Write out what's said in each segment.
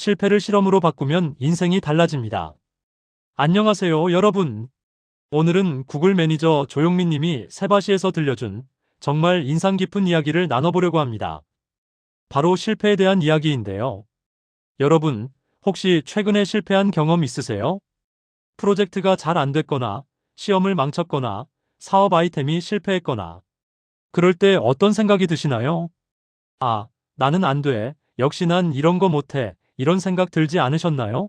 실패를 실험으로 바꾸면 인생이 달라집니다. 안녕하세요, 여러분. 오늘은 구글 매니저 조용민 님이 세바시에서 들려준 정말 인상 깊은 이야기를 나눠보려고 합니다. 바로 실패에 대한 이야기인데요. 여러분, 혹시 최근에 실패한 경험 있으세요? 프로젝트가 잘 안 됐거나, 시험을 망쳤거나, 사업 아이템이 실패했거나, 그럴 때 어떤 생각이 드시나요? 아, 나는 안 돼. 역시 난 이런 거 못해. 이런 생각 들지 않으셨나요?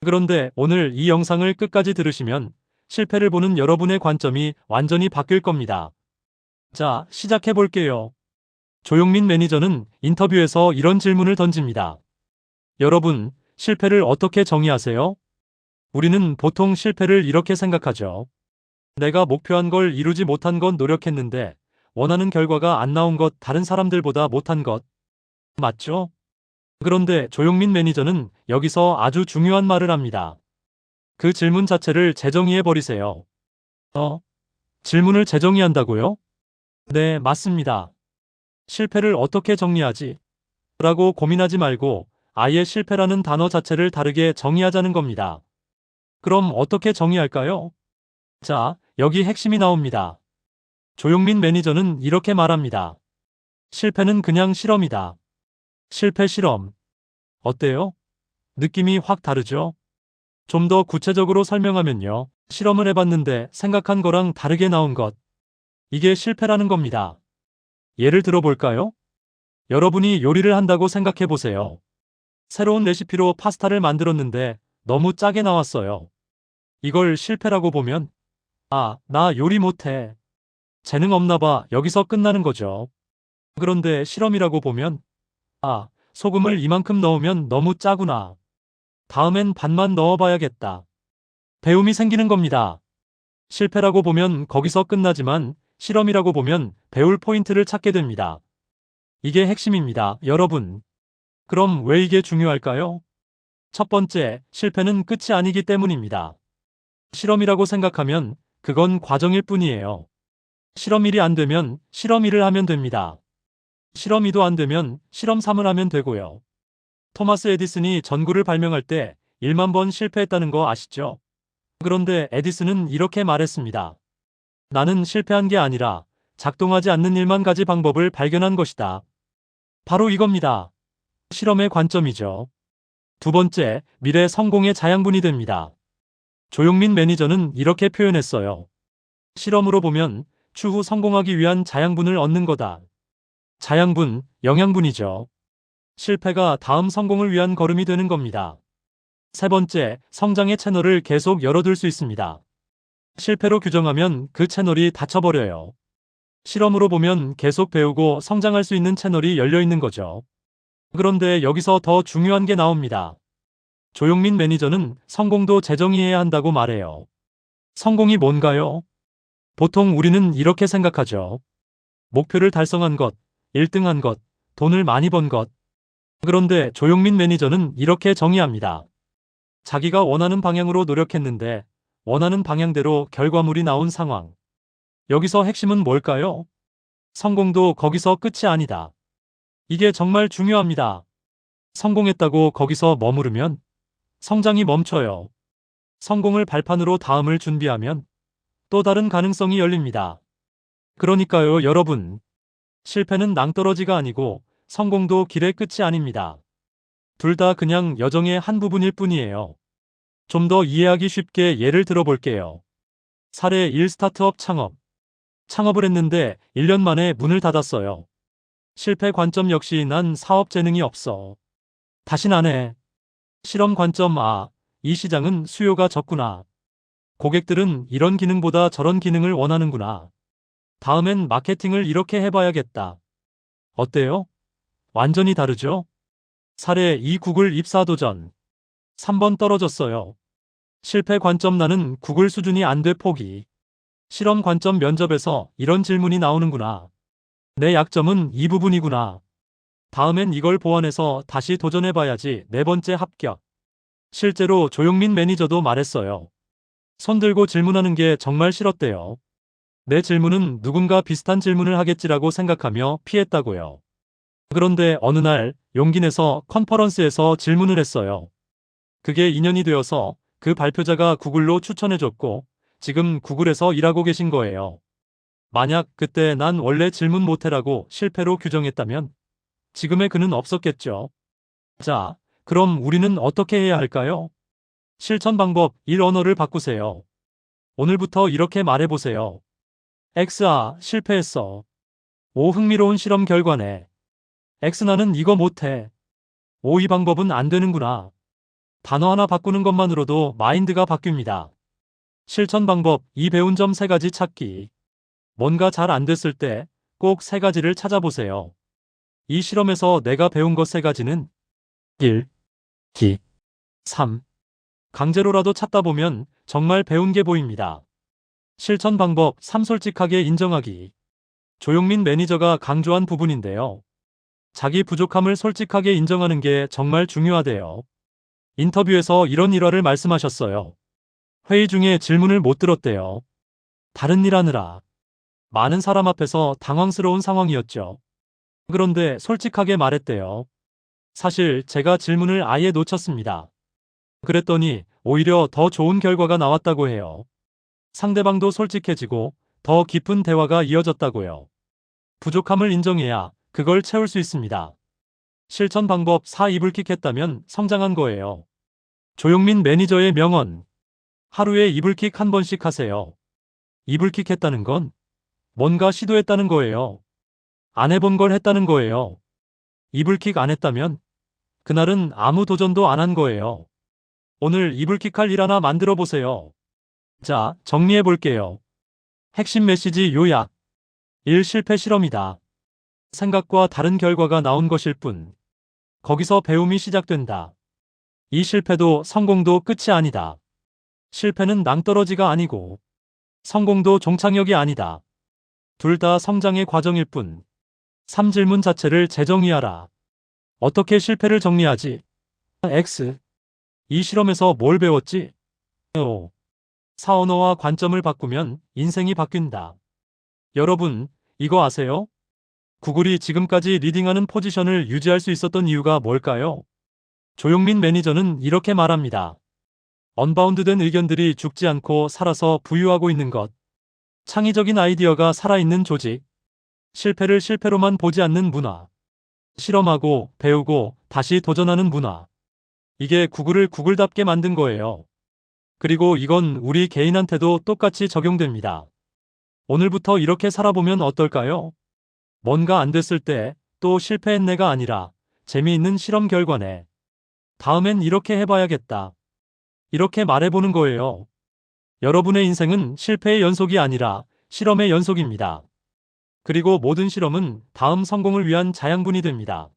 그런데 오늘 이 영상을 끝까지 들으시면 실패를 보는 여러분의 관점이 완전히 바뀔 겁니다. 자, 시작해 볼게요. 조용민 매니저는 인터뷰에서 이런 질문을 던집니다. 여러분, 실패를 어떻게 정의하세요? 우리는 보통 실패를 이렇게 생각하죠. 내가 목표한 걸 이루지 못한 건 노력했는데 원하는 결과가 안 나온 것, 다른 사람들보다 못한 것. 맞죠? 그런데 조용민 매니저는 여기서 아주 중요한 말을 합니다. 그 질문 자체를 재정의해 버리세요. 질문을 재정의한다고요? 네, 맞습니다. 실패를 어떻게 정리하지? 라고 고민하지 말고 아예 실패라는 단어 자체를 다르게 정의하자는 겁니다. 그럼 어떻게 정의할까요? 자, 여기 핵심이 나옵니다. 조용민 매니저는 이렇게 말합니다. 실패는 그냥 실험이다. 실패 실험. 어때요? 느낌이 확 다르죠? 좀 더 구체적으로 설명하면요. 실험을 해봤는데 생각한 거랑 다르게 나온 것. 이게 실패라는 겁니다. 예를 들어볼까요? 여러분이 요리를 한다고 생각해 보세요. 새로운 레시피로 파스타를 만들었는데 너무 짜게 나왔어요. 이걸 실패라고 보면, 아, 나 요리 못해. 재능 없나 봐. 여기서 끝나는 거죠. 그런데 실험이라고 보면, 아, 소금을 이만큼 넣으면 너무 짜구나. 다음엔 반만 넣어봐야겠다. 배움이 생기는 겁니다. 실패라고 보면 거기서 끝나지만 실험이라고 보면 배울 포인트를 찾게 됩니다. 이게 핵심입니다, 여러분. 그럼 왜 이게 중요할까요? 첫 번째, 실패는 끝이 아니기 때문입니다. 실험이라고 생각하면 그건 과정일 뿐이에요. 실험 1이 안 되면 실험 2를 하면 됩니다. 실험 2도 안 되면 실험 3을 하면 되고요. 토마스 에디슨이 전구를 발명할 때 1만 번 실패했다는 거 아시죠? 그런데 에디슨은 이렇게 말했습니다. 나는 실패한 게 아니라 작동하지 않는 1만 가지 방법을 발견한 것이다. 바로 이겁니다. 실험의 관점이죠. 두 번째, 미래 성공의 자양분이 됩니다. 조용민 매니저는 이렇게 표현했어요. 실험으로 보면 추후 성공하기 위한 자양분을 얻는 거다. 자양분, 영양분이죠. 실패가 다음 성공을 위한 걸음이 되는 겁니다. 세 번째, 성장의 채널을 계속 열어둘 수 있습니다. 실패로 규정하면 그 채널이 닫혀버려요. 실험으로 보면 계속 배우고 성장할 수 있는 채널이 열려 있는 거죠. 그런데 여기서 더 중요한 게 나옵니다. 조용민 매니저는 성공도 재정의해야 한다고 말해요. 성공이 뭔가요? 보통 우리는 이렇게 생각하죠. 목표를 달성한 것, 1등한 것, 돈을 많이 번 것. 그런데 조용민 매니저는 이렇게 정의합니다. 자기가 원하는 방향으로 노력했는데 원하는 방향대로 결과물이 나온 상황. 여기서 핵심은 뭘까요? 성공도 거기서 끝이 아니다. 이게 정말 중요합니다. 성공했다고 거기서 머무르면 성장이 멈춰요. 성공을 발판으로 다음을 준비하면 또 다른 가능성이 열립니다. 그러니까요, 여러분. 실패는 낭떠러지가 아니고 성공도 길의 끝이 아닙니다. 둘 다 그냥 여정의 한 부분일 뿐이에요. 좀 더 이해하기 쉽게 예를 들어볼게요. 사례 1 스타트업 창업. 창업을 했는데 1년 만에 문을 닫았어요. 실패 관점 역시 난 사업 재능이 없어. 다신 안 해. 실험 관점 이 시장은 수요가 적구나. 고객들은 이런 기능보다 저런 기능을 원하는구나. 다음엔 마케팅을 이렇게 해봐야겠다. 어때요? 완전히 다르죠? 사례 2 구글 입사 도전. 3번 떨어졌어요. 실패 관점 나는 구글 수준이 안 돼 포기. 실험 관점 면접에서 이런 질문이 나오는구나. 내 약점은 이 부분이구나. 다음엔 이걸 보완해서 다시 도전해봐야지. 네 번째 합격. 실제로 조용민 매니저도 말했어요. 손 들고 질문하는 게 정말 싫었대요. 내 질문은 누군가 비슷한 질문을 하겠지라고 생각하며 피했다고요. 그런데 어느 날 용기 내서 컨퍼런스에서 질문을 했어요. 그게 인연이 되어서 그 발표자가 구글로 추천해줬고 지금 구글에서 일하고 계신 거예요. 만약 그때 난 원래 질문 못해라고 실패로 규정했다면 지금의 그는 없었겠죠. 자, 그럼 우리는 어떻게 해야 할까요? 실천 방법 1. 언어를 바꾸세요. 오늘부터 이렇게 말해보세요. X아, 실패했어. 오, 흥미로운 실험 결과네. X 나는 이거 못해. 오, 이 방법은 안 되는구나. 단어 하나 바꾸는 것만으로도 마인드가 바뀝니다. 실천 방법 2. 배운 점 3가지 찾기. 뭔가 잘 안 됐을 때 꼭 3가지를 찾아보세요. 이 실험에서 내가 배운 것 3가지는 1. 기. 3. 강제로라도 찾다 보면 정말 배운 게 보입니다. 실천 방법 3. 솔직하게 인정하기. 조용민 매니저가 강조한 부분인데요. 자기 부족함을 솔직하게 인정하는 게 정말 중요하대요. 인터뷰에서 이런 일화를 말씀하셨어요. 회의 중에 질문을 못 들었대요. 다른 일 하느라. 많은 사람 앞에서 당황스러운 상황이었죠. 그런데 솔직하게 말했대요. 사실 제가 질문을 아예 놓쳤습니다. 그랬더니 오히려 더 좋은 결과가 나왔다고 해요. 상대방도 솔직해지고 더 깊은 대화가 이어졌다고요. 부족함을 인정해야 그걸 채울 수 있습니다. 실천 방법 4. 이불킥했다면 성장한 거예요. 조용민 매니저의 명언. 하루에 이불킥 한 번씩 하세요. 이불킥했다는 건 뭔가 시도했다는 거예요. 안 해본 걸 했다는 거예요. 이불킥 안 했다면 그날은 아무 도전도 안 한 거예요. 오늘 이불킥할 일 하나 만들어 보세요. 자, 정리해 볼게요. 핵심 메시지 요약. 1. 실패 실험이다. 생각과 다른 결과가 나온 것일 뿐. 거기서 배움이 시작된다. 이 실패도 성공도 끝이 아니다. 실패는 낭떠러지가 아니고 성공도 종착역이 아니다. 둘 다 성장의 과정일 뿐. 3. 질문 자체를 재정의하라. 어떻게 실패를 정리하지? X. 이 실험에서 뭘 배웠지? O. 4. 언어와 관점을 바꾸면 인생이 바뀐다. 여러분, 이거 아세요? 구글이 지금까지 리딩하는 포지션을 유지할 수 있었던 이유가 뭘까요? 조용민 매니저는 이렇게 말합니다. 언바운드된 의견들이 죽지 않고 살아서 부유하고 있는 것. 창의적인 아이디어가 살아있는 조직. 실패를 실패로만 보지 않는 문화. 실험하고 배우고 다시 도전하는 문화. 이게 구글을 구글답게 만든 거예요. 그리고 이건 우리 개인한테도 똑같이 적용됩니다. 오늘부터 이렇게 살아보면 어떨까요? 뭔가 안 됐을 때 또 실패했네가 아니라 재미있는 실험 결과네. 다음엔 이렇게 해봐야겠다. 이렇게 말해보는 거예요. 여러분의 인생은 실패의 연속이 아니라 실험의 연속입니다. 그리고 모든 실험은 다음 성공을 위한 자양분이 됩니다.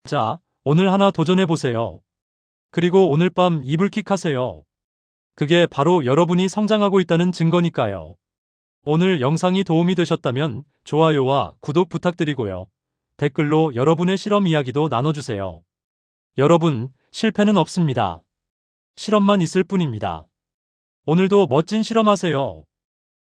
자, 오늘 하나 도전해보세요. 그리고 오늘 밤 이불킥 하세요. 그게 바로 여러분이 성장하고 있다는 증거니까요. 오늘 영상이 도움이 되셨다면 좋아요와 구독 부탁드리고요. 댓글로 여러분의 실험 이야기도 나눠주세요. 여러분, 실패는 없습니다. 실험만 있을 뿐입니다. 오늘도 멋진 실험하세요.